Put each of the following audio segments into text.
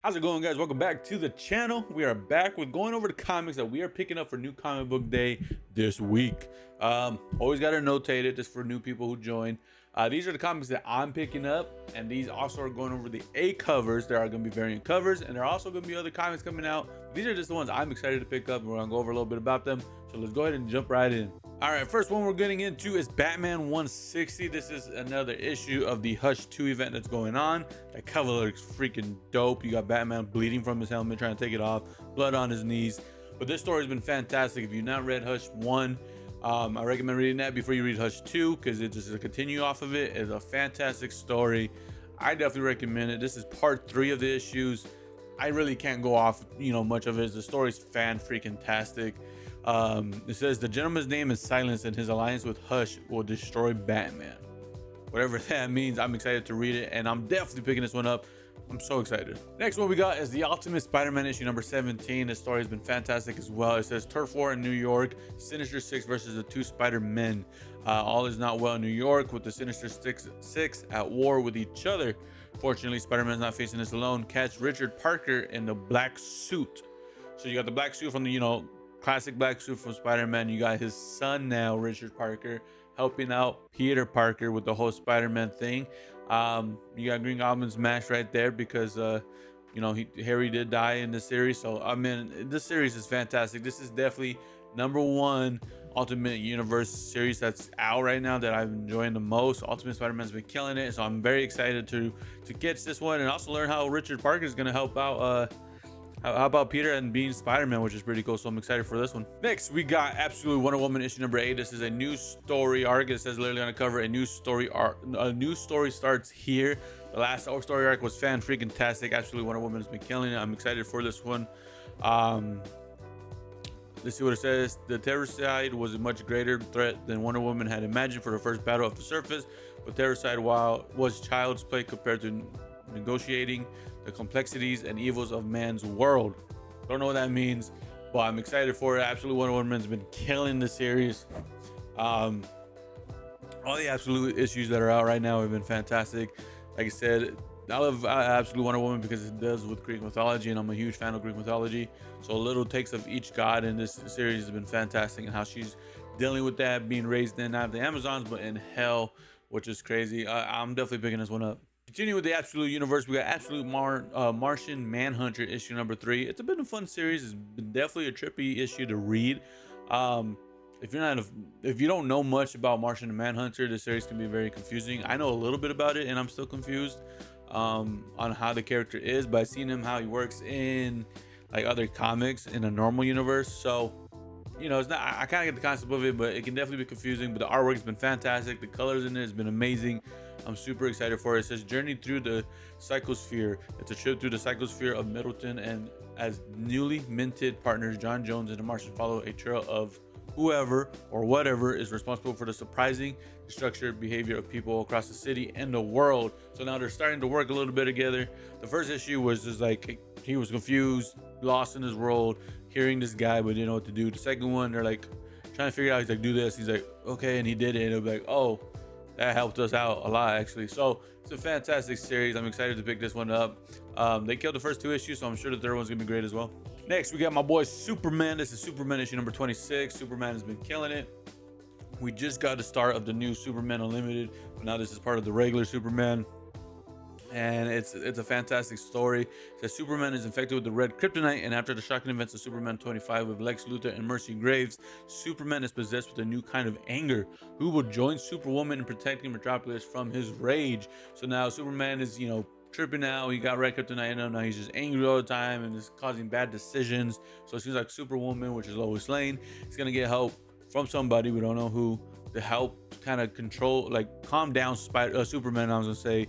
How's it going, guys? Welcome back to the channel. We are back with going over the comics that we are picking up for new comic book day this week. Always got to notate it just for new people who join. These are the comics that I'm picking up, and these also are going over the A covers. There are going to be variant covers, and there are also going to be other comics coming out. These are just the ones I'm excited to pick up, and we're going to go over a little bit about them. So let's go ahead and jump right in. All right, first one we're getting into is Batman 160. This is another issue of the Hush 2 event that's going on. That cover looks freaking dope. You got Batman bleeding from his helmet, trying to take it off, blood on his knees. But this story has been fantastic. If you've not read Hush 1, I recommend reading that before you read Hush 2, because it's just a continue off of it. It's a fantastic story. I definitely recommend it. This is part 3 of the issues. I really can't go off, much of it. The story's fan-freaking-tastic. It says the gentleman's name is Silence, and his alliance with Hush will destroy Batman. Whatever that means, I'm excited to read it, and I'm definitely picking this one up. I'm so excited. Next one we got is the Ultimate Spider-Man issue number 17. This story has been fantastic as well. It says Turf War in New York, Sinister Six versus the two Spider-Men. All is not well in New York, with the Sinister Six at war with each other. Fortunately, Spider-Man's not facing this alone. Catch Richard Parker in the black suit. So you got the black suit from the, classic black suit from Spider-Man. You got his son now, Richard Parker, helping out Peter Parker with the whole Spider-Man thing. You got Green Goblin's mask right there because Harry did die in the series. So I mean, this series is fantastic. This is definitely number one Ultimate Universe series that's out right now that I'm enjoying the most. Ultimate Spider-Man's been killing it, so I'm very excited to get this one and also learn how Richard Parker is going to help out how about Peter and being Spider-Man, which is pretty cool. So I'm excited for this one. Next, we got Absolute Wonder Woman issue number 8. This is a new story arc. It says literally on the cover, a new story arc. A new story starts here. The last story arc was fan-freaking-tastic. Absolute Wonder Woman has been killing it. I'm excited for this one. Let's see what it says. The Terrorcide was a much greater threat than Wonder Woman had imagined for the first battle off the surface. But Terrorcide, while was child's play compared to negotiating the complexities and evils of man's world. Don't know what that means, but I'm excited for it. Absolute Wonder Woman's been killing the series. All the Absolute issues that are out right now have been fantastic. Like I said, I love Absolute Wonder Woman because it does with Greek mythology, and I'm a huge fan of Greek mythology. So little takes of each god in this series has been fantastic, and how she's dealing with that, being raised in not the Amazons but in hell, which is crazy. I'm definitely picking this one up. Continue with the Absolute Universe, we got Absolute Martian Manhunter issue number 3. It's been a fun series. It's been definitely a trippy issue to read. If you don't know much about Martian and Manhunter, the series can be very confusing. I know a little bit about it, and I'm still confused on how the character is, but I've seen him how he works in like other comics in a normal universe. So it's not, I kind of get the concept of it, but it can definitely be confusing. But the artwork has been fantastic. The colors in it has been amazing. I'm super excited for it. It says journey through the psychosphere. It's a trip through the psychosphere of Middleton, and as newly minted partners John Jones and the Martian follow a trail of whoever or whatever is responsible for the surprising structured behavior of people across the city and the world. So now they're starting to work a little bit together. The first issue was just like he was confused, lost in his world, hearing this guy but didn't know what to do. The second one, they're like trying to figure out. He's like, do this. He's like, okay, and he did it. And it'll be like, oh, that helped us out a lot, actually. So it's a fantastic series. I'm excited to pick this one up. They killed the first 2 issues, so I'm sure the third one's gonna be great as well. Next, we got my boy Superman. This is Superman issue number 26. Superman has been killing it. We just got the start of the new Superman Unlimited, but now this is part of the regular Superman. And it's a fantastic story. It says Superman is infected with the red kryptonite, and after the shocking events of Superman 25 with Lex Luthor and Mercy Graves, Superman is possessed with a new kind of anger, who will join Superwoman in protecting Metropolis from his rage. So now Superman is, tripping out. He got red kryptonite, and now he's just angry all the time and is causing bad decisions. So it seems like Superwoman, which is Lois Lane, is gonna get help from somebody, we don't know who, to help kind of control, like calm down Superman. I was gonna say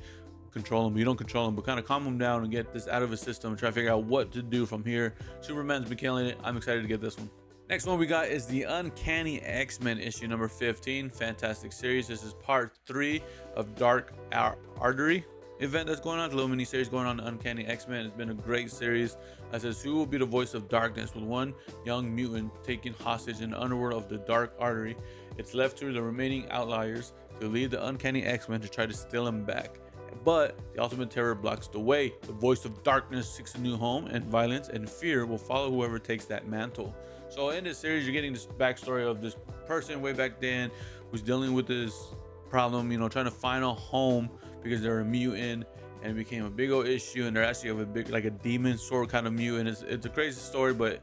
control him, but you don't control him, but kind of calm him down and get this out of his system and try to figure out what to do from here. Superman's been killing it. I'm excited to get this one. Next one we got is the Uncanny X-Men issue number 15. Fantastic series. This is part 3 of Dark Artery event that's going on. It's a little mini series going on, the Uncanny X-Men. It's been a great series. It says, who will be the voice of darkness with one young mutant taken hostage in the underworld of the Dark Artery? It's left to the remaining outliers to lead the Uncanny X-Men to try to steal him back. But the ultimate terror blocks the way. The voice of darkness seeks a new home, and violence and fear will follow whoever takes that mantle. So in this series, you're getting this backstory of this person way back then who's dealing with this problem, trying to find a home because they're a mutant, and it became a big old issue. And they're actually of a big, like a demon sort kind of mutant. It's a crazy story, but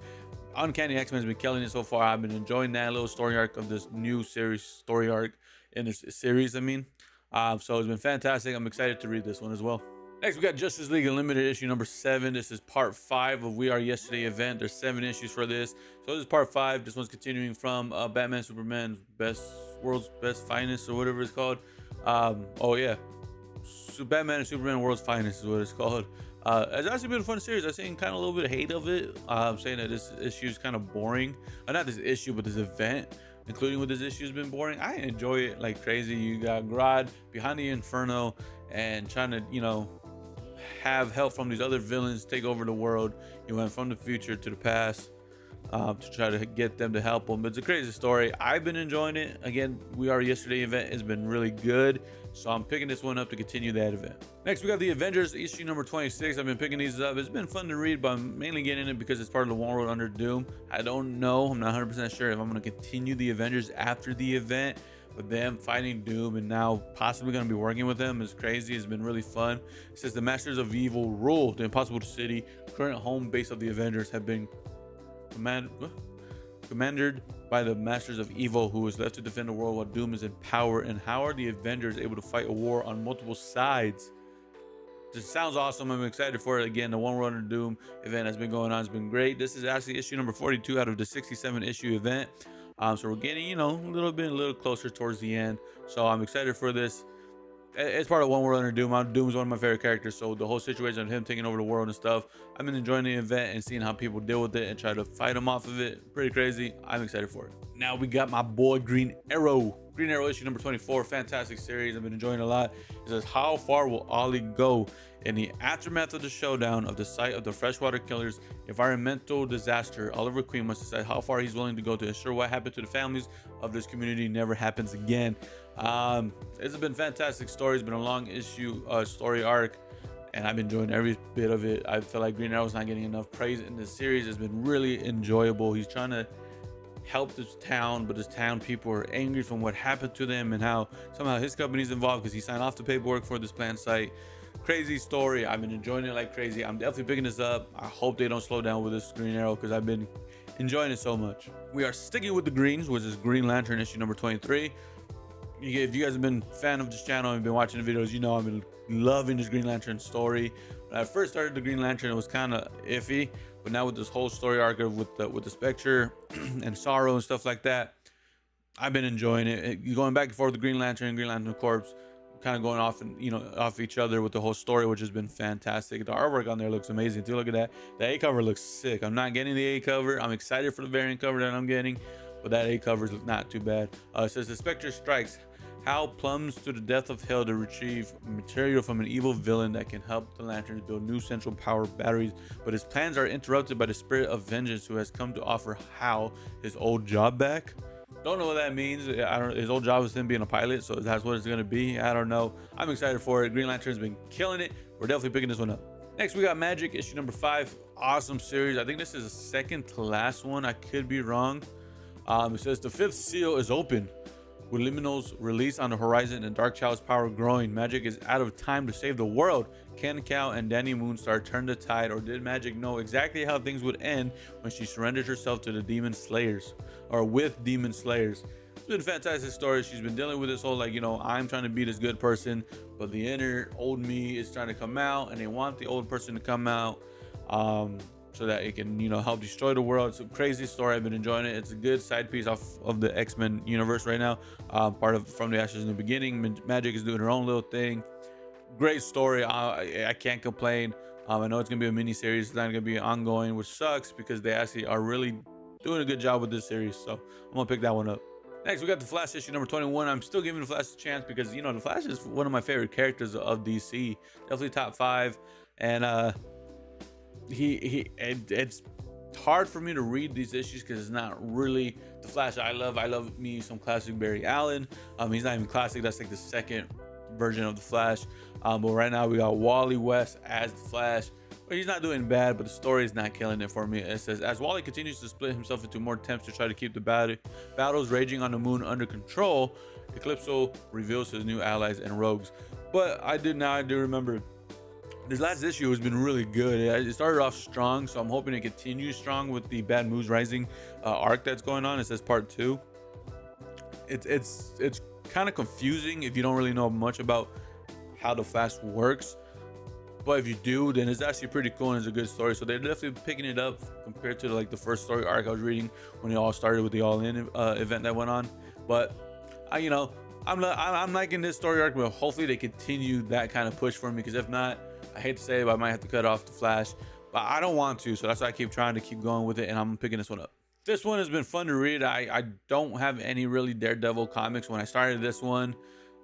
Uncanny X-Men has been killing it so far. I've been enjoying that little story arc of this new series, story arc in this series. So it's been fantastic. I'm excited to read this one as well. Next, we got Justice League Unlimited issue number 7. This is part 5 of We Are Yesterday event. There's 7 issues for this. So this is part 5. This one's continuing from Batman Superman's World's Best Finest, or whatever it's called. So Batman and Superman World's Finest is what it's called. It's actually been a fun series. I've seen kind of a little bit of hate of it. Saying that this issue is kind of boring. Not this issue, but this event, including with this issue, has been boring. I enjoy it like crazy. You got Grodd behind the Inferno and trying to, have help from these other villains take over the world. You went from the future to the past to try to get them to help them. But it's a crazy story. I've been enjoying it. Again, We Are Yesterday event has been really good. So I'm picking this one up to continue that event. Next, we got the Avengers issue number 26. I've been picking these up. It's been fun to read, but I'm mainly getting it because it's part of the One World Under Doom. I don't know. I'm not 100% sure if I'm going to continue the Avengers after the event. But them fighting Doom and now possibly going to be working with them is crazy. It's been really fun. It says the Masters of Evil rule the Impossible City. Current home base of the Avengers have been commanded by the Masters of Evil, who is left to defend the world while Doom is in power. And how are the Avengers able to fight a war on multiple sides? This sounds awesome. I'm excited for it. Again, the One World Under Doom event has been going on. It's been great. This is actually issue number 42 out of the 67 issue event. So we're getting, a little closer towards the end. So I'm excited for this. It's part of One World Under Doom. Doom is one of my favorite characters. So the whole situation of him taking over the world and stuff, I've been enjoying the event and seeing how people deal with it and try to fight him off of it. Pretty crazy. I'm excited for it. Now we got my boy Green Arrow. Green Arrow issue number 24. Fantastic series. I've been enjoying it a lot. It says, how far will Ollie go in the aftermath of the showdown of the site of the Freshwater Killers environmental disaster? Oliver Queen must decide how far he's willing to go to ensure what happened to the families of this community never happens again. It's been fantastic story. It's been a long issue story arc, and I've been enjoying every bit of it. I feel like Green Arrow's not getting enough praise in this series. It's been really enjoyable. He's trying to help this town, but this town people are angry from what happened to them and how somehow his company's involved because he signed off the paperwork for this plant site. Crazy story. I've been enjoying it like crazy. I'm definitely picking this up. I hope they don't slow down with this Green Arrow because I've been enjoying it so much. We are sticking with the greens, which is Green Lantern issue number 23. If you guys have been a fan of this channel and been watching the videos, I've been loving this Green Lantern story. When I first started the Green Lantern, it was kind of iffy, but now with this whole story arc with the Spectre and Sorrow and stuff like that, I've been enjoying it. Going back and forth with the Green Lantern and Green Lantern Corps, kind of going off and off each other with the whole story, which has been fantastic. The artwork on there looks amazing too. Look at that. The A cover looks sick. I'm not getting the A cover. I'm excited for the variant cover that I'm getting, but that A cover is not too bad. It says the Spectre strikes. Hal plumbs to the depth of hell to retrieve material from an evil villain that can help the Lanterns build new central power batteries, but his plans are interrupted by the spirit of vengeance, who has come to offer Hal his old job back. Don't know what that means. His old job is him being a pilot, so that's what it's going to be. I don't know. I'm excited for it. Green Lantern's been killing it. We're definitely picking this one up. Next, we got Magic issue number 5. Awesome series. I think this is the second to last one. I could be wrong. It says the 5th seal is open. With Liminal's release on the horizon and Darkchild's power growing, Magic is out of time to save the world. Can Cal and Danny Moonstar turn the tide, or did Magic know exactly how things would end when she surrendered herself to the Demon Slayers, or with Demon Slayers? It's been a fantastic story. She's been dealing with this whole I'm trying to be this good person, but the inner old me is trying to come out, and they want the old person to come out. So that it can, help destroy the world. It's a crazy story. I've been enjoying it. It's a good side piece off of the X-Men universe right now. Part of From the Ashes in the Beginning. Magic is doing her own little thing. Great story. I can't complain. I know it's gonna be a mini series. It's not gonna be ongoing, which sucks because they actually are really doing a good job with this series. So I'm gonna pick that one up. Next, we got the Flash issue number 21. I'm still giving the Flash a chance because the Flash is one of my favorite characters of DC. Definitely top 5, and it's hard for me to read these issues because it's not really the Flash I love. I love me some classic Barry Allen. He's not even classic. That's like the second version of the Flash. But right now we got Wally West as the Flash. But he's not doing bad, but the story is not killing it for me. It says, as Wally continues to split himself into more attempts to try to keep the battles raging on the moon under control, Eclipso reveals his new allies and rogues. But I do remember this last issue has been really good. It started off strong, so I'm hoping it continues strong with the Bad Moves Rising arc that's going on. It says part 2. It's kind of confusing if you don't really know much about how the Flash works. But if you do, then it's actually pretty cool and it's a good story. So they're definitely picking it up compared to like the first story arc I was reading when it all started with the All In event that went on. But I'm liking this story arc, but hopefully they continue that kind of push for me, because if not, I hate to say it, but I might have to cut off the Flash. But I don't want to, so that's why I keep trying to keep going with it, and I'm picking this one up. This one has been fun to read. I don't have any really Daredevil comics. When I started this one,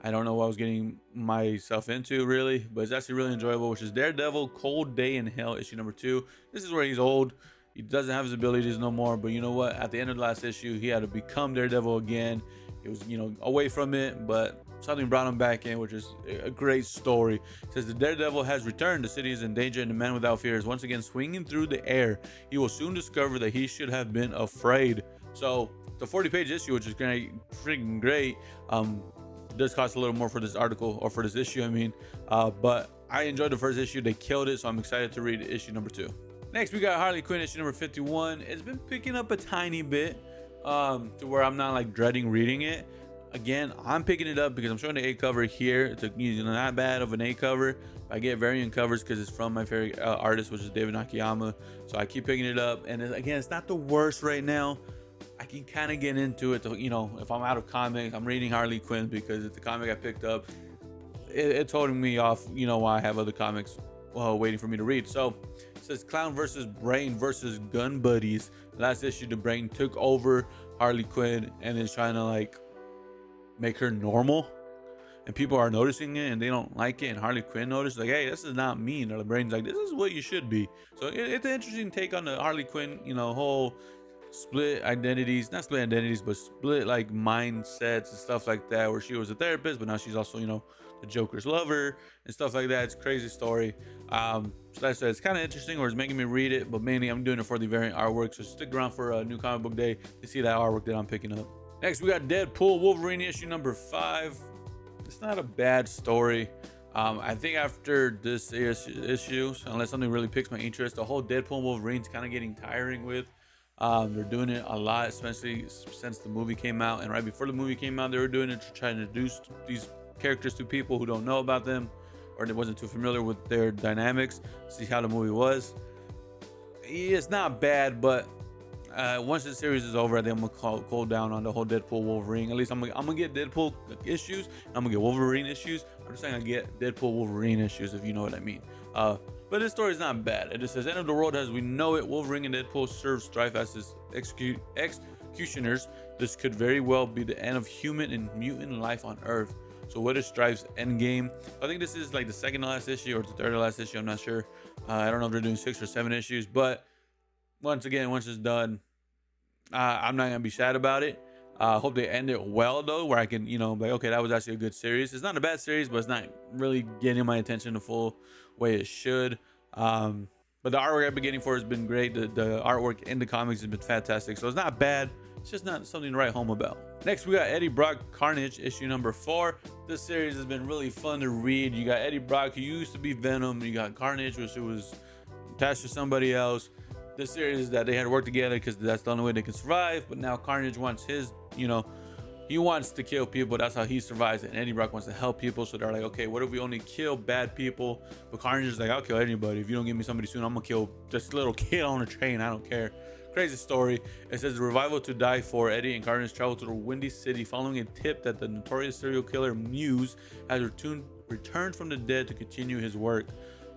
I don't know what I was getting myself into really, but it's actually really enjoyable, which is Daredevil Cold Day in Hell, issue number 2. This is where he's old. He doesn't have his abilities no more, but you know what? At the end of the last issue, he had to become Daredevil again. He was, away from it, but something brought him back in, which is a great story. It says the Daredevil has returned. The city is in danger, and the man without fear is once again swinging through the air. He will soon discover that he should have been afraid. So the 40-page issue, which is freaking great. Does cost a little more for this article, or for this issue, but I enjoyed the first issue. They killed it, so I'm excited to read issue number 2. Next, we got Harley Quinn issue number 51. It's been picking up a tiny bit to where I'm not like dreading reading it. Again, I'm picking it up because I'm showing the A cover here. It's not bad of an A cover. I get variant covers because it's from my favorite artist, which is David Nakayama. So I keep picking it up, and again, it's not the worst right now. I can kind of get into it. If I'm out of comics, I'm reading Harley Quinn because it's the comic I picked up. It's holding me off, why I have other comics waiting for me to read. So it says Clown versus Brain versus Gun Buddies. Last issue, the Brain took over Harley Quinn and is trying to make her normal. And people are noticing it and they don't like it. And Harley Quinn noticed, hey, this is not me. And the Brain's like, this is what you should be. So it's an interesting take on the Harley Quinn, whole split identities, not split identities, but split mindsets and stuff like that, where she was a therapist, but now she's also, the Joker's lover and stuff like that. It's a crazy story. So that's it's kind of interesting, or it's making me read it, but mainly I'm doing it for the variant artwork. So stick around for a new comic book day to see that artwork that I'm picking up. Next, we got Deadpool Wolverine issue number 5. It's not a bad story. I think after this issue, unless something really picks my interest, the whole Deadpool Wolverine's kind of getting tiring with. They're doing it a lot, especially since the movie came out, and right before the movie came out, they were doing it to try to introduce these characters to people who don't know about them, or they wasn't too familiar with their dynamics, see how the movie was. It's not bad, but once the series is over, I think I'm gonna cool down on the whole Deadpool Wolverine. At least I'm gonna get Deadpool issues, and I'm gonna get Wolverine issues. I'm just saying I get Deadpool Wolverine issues, if you know what I mean. But this story is not bad. It just says, end of the world as we know it. Wolverine and Deadpool serve strife as his executioners. This could very well be the end of human and mutant life on Earth. So what is Strife's end game? I think this is the second to last issue or the third to last issue. I'm not sure. I don't know if they're doing 6 or 7 issues, but once it's done, I'm not gonna be sad about it. Hope they end it well though, where I can, okay, that was actually a good series. It's not a bad series, but it's not really getting my attention the full way it should. But the artwork I've been getting for has been great. The artwork in the comics has been fantastic, so it's not bad. It's just not something to write home about. Next, we got Eddie Brock Carnage issue number 4. This series has been really fun to read. You got Eddie Brock, who used to be Venom. You got Carnage, which was attached to somebody else. This series that they had to work together because that's the only way they can survive. But now Carnage wants his, he wants to kill people. That's how he survives. And Eddie Brock wants to help people. So they're like, okay, what if we only kill bad people? But Carnage is like, I'll kill anybody. If you don't give me somebody soon, I'm gonna kill this little kid on a train. I don't care. Crazy story. It says the revival to die for. Eddie and Carnage travel to the Windy City following a tip that the notorious serial killer Muse has returned from the dead to continue his work.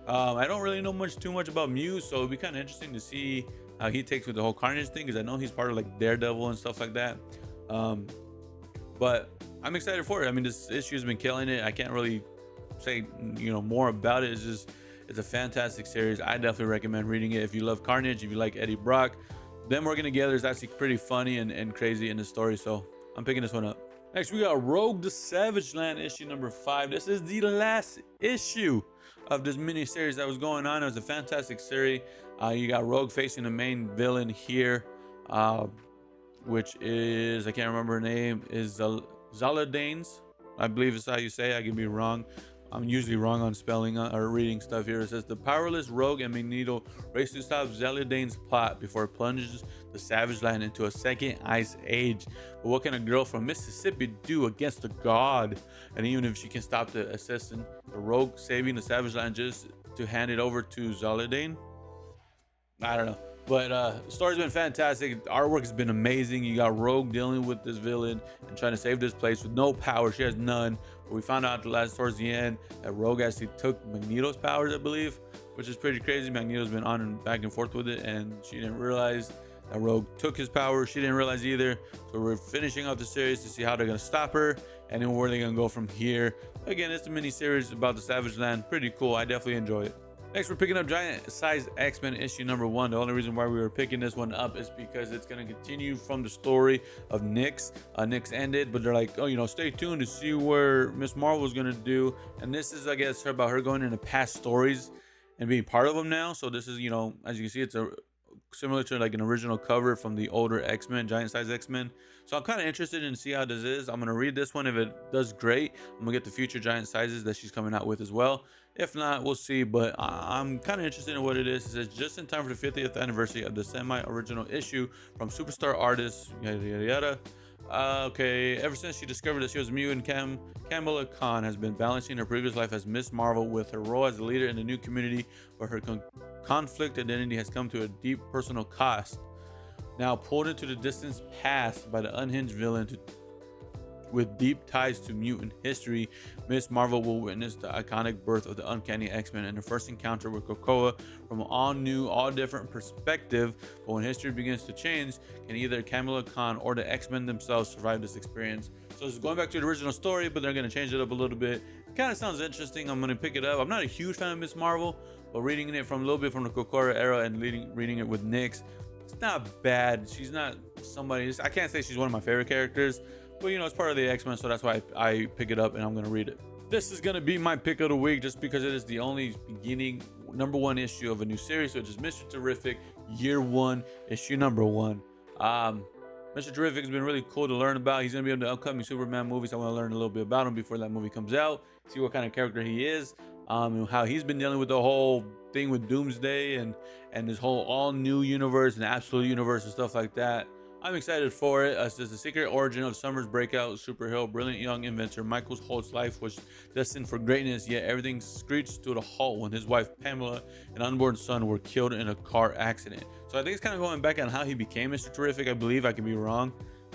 I don't really know too much about Muse, so it'd be kind of interesting to see how he takes with the whole Carnage thing, because I know he's part of Daredevil and stuff like that. But I'm excited for it. This issue has been killing it. I can't really say more about it. It's a fantastic series. I definitely recommend reading it if you love Carnage, if you like Eddie Brock. Them working together is actually pretty funny and crazy in the story, so I'm picking this one up. Next, we got Rogue the Savage Land issue number 5. This is the last issue of this mini series that was going on. It was a fantastic series. You got Rogue facing the main villain here, which is, I can't remember her name, is Zaladanes. I believe is how you say it. I could be wrong. I'm usually wrong on spelling or reading stuff here. It says the powerless Rogue and Magneto race to stop Zaladane's plot before it plunges the Savage Land into a second ice age. But what can a girl from Mississippi do against a god? And even if she can stop the assassin, the Rogue saving the Savage Land just to hand it over to Zaladane? I don't know. But the story's been fantastic. The artwork has been amazing. You got Rogue dealing with this villain and trying to save this place with no power. She has none. But we found out towards the end that Rogue actually took Magneto's powers, I believe, which is pretty crazy. Magneto's been on and back and forth with it, and she didn't realize that Rogue took his power. She didn't realize either. So we're finishing out the series to see how they're gonna stop her and then where they're gonna go from here. Again, it's a mini series about the Savage Land. Pretty cool. I definitely enjoy it. Next, we're picking up Giant Size X-Men issue number 1. The only reason why we were picking this one up is because it's going to continue from the story of Nyx. Nyx ended, but they're like, oh, you know, stay tuned to see where Miss Marvel is going to do. And this is, I guess, about her going into past stories and being part of them now. So this is, you know, as you can see, it's similar to like an original cover from the older X-Men, Giant Size X-Men. So I'm kind of interested in see how this is. I'm going to read this one. If it does great, I'm going to get the future Giant Sizes that she's coming out with as well. If not, we'll see, but I'm kind of interested in what it is. It says, just in time for the 50th anniversary of the semi-original issue from superstar artist, yada, yada, yada. Okay, ever since she discovered that she was a mutant, Kamala Khan has been balancing her previous life as Miss Marvel with her role as a leader in the new community, where her conflict identity has come to a deep personal cost. Now pulled into the distant past by the unhinged villain with deep ties to mutant history, Miss Marvel will witness the iconic birth of the Uncanny X-Men and the first encounter with Krakoa from an all-new, all-different perspective. But when history begins to change, can either Kamala Khan or the X-Men themselves survive this experience? So it's going back to the original story, but they're going to change it up a little bit. It kind of sounds interesting. I'm going to pick it up. I'm not a huge fan of Miss Marvel, but reading it from a little bit from the Krakoa era and reading it with Nyx, it's not bad. She's not somebody, I can't say she's one of my favorite characters, but you know, it's part of the X-Men, so that's why I pick it up and I'm going to read it. This is going to be my pick of the week just because it is the only beginning #1 issue of a new series, which is Mr. Terrific Year 1, issue number 1. Mr. Terrific has been really cool to learn about. He's going to be in the upcoming Superman movies. I want to learn a little bit about him before that movie comes out, see what kind of character he is, and how he's been dealing with the whole thing with Doomsday and this whole all new universe and absolute universe and stuff like that. I'm excited for it. It's the secret origin of Summer's breakout superhero, brilliant young inventor Michael Holt's life was destined for greatness, yet everything screeched to a halt when his wife Pamela and unborn son were killed in a car accident. So I think it's kind of going back on how he became Mr. Terrific. I believe, I could be wrong.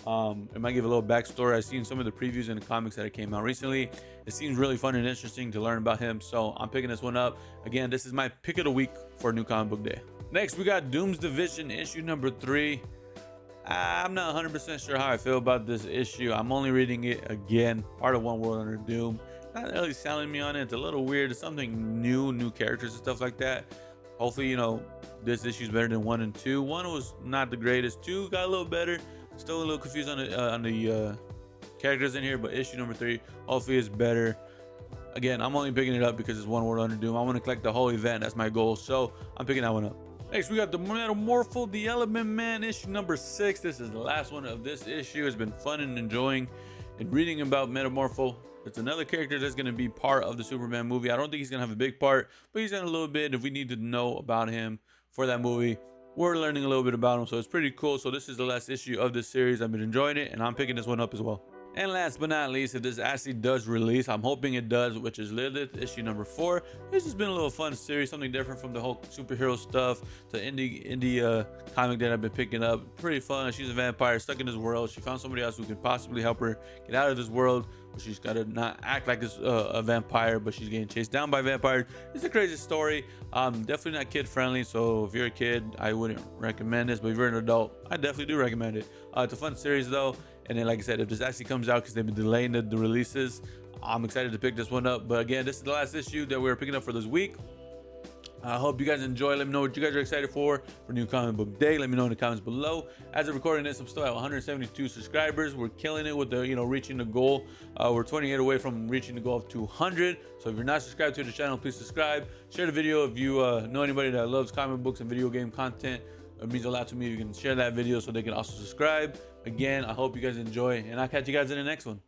It might give a little backstory. I've seen some of the previews in the comics that came out recently. It seems really fun and interesting to learn about him, so I'm picking this one up. Again, this is my pick of the week for New Comic Book Day. Next, we got Doom's Division issue number 3. I'm not 100% sure how I feel about this issue. I'm only reading it again, part of One World Under Doom. Not really selling me on it. It's a little weird. It's something new characters and stuff like that. Hopefully, you know, this issue is better than 1 and 2. 1 was not the greatest. 2 got a little better. Still a little confused on the characters in here, but issue number 3 hopefully is better. Again, I'm only picking it up because it's One World Under Doom. I want to collect the whole event. That's my goal. So I'm picking that one up. Next, we got the Metamorpho, the Element Man, issue number 6. This is the last one of this issue. It's been fun and enjoying and reading about Metamorpho. It's another character that's going to be part of the Superman movie. I don't think he's going to have a big part, but he's in a little bit. If we need to know about him for that movie, we're learning a little bit about him. So it's pretty cool. So this is the last issue of this series. I've been enjoying it, and I'm picking this one up as well. And last but not least, if this actually does release, I'm hoping it does, which is Lilith, issue number 4. This has been a little fun series, something different from the whole superhero stuff, the indie comic that I've been picking up. Pretty fun. She's a vampire stuck in this world. She found somebody else who could possibly help her get out of this world, but she's got to not act like this a vampire, but she's getting chased down by vampires. It's a crazy story. Definitely not kid friendly, so if you're a kid, I wouldn't recommend this, but if you're an adult, I definitely do recommend it. It's a fun series though. And then, like I said, if this actually comes out, because they've been delaying the releases, I'm excited to pick this one up. But again, this is the last issue that we're picking up for this week. I hope you guys enjoy. Let me know what you guys are excited for New Comic Book Day. Let me know in the comments below. As of recording this, I'm still at 172 subscribers. We're killing it with the reaching the goal. We're 28 away from reaching the goal of 200. So if you're not subscribed to the channel, please subscribe. Share the video if you know anybody that loves comic books and video game content. It means a lot to me if you can share that video so they can also subscribe. Again, I hope you guys enjoy, and I'll catch you guys in the next one.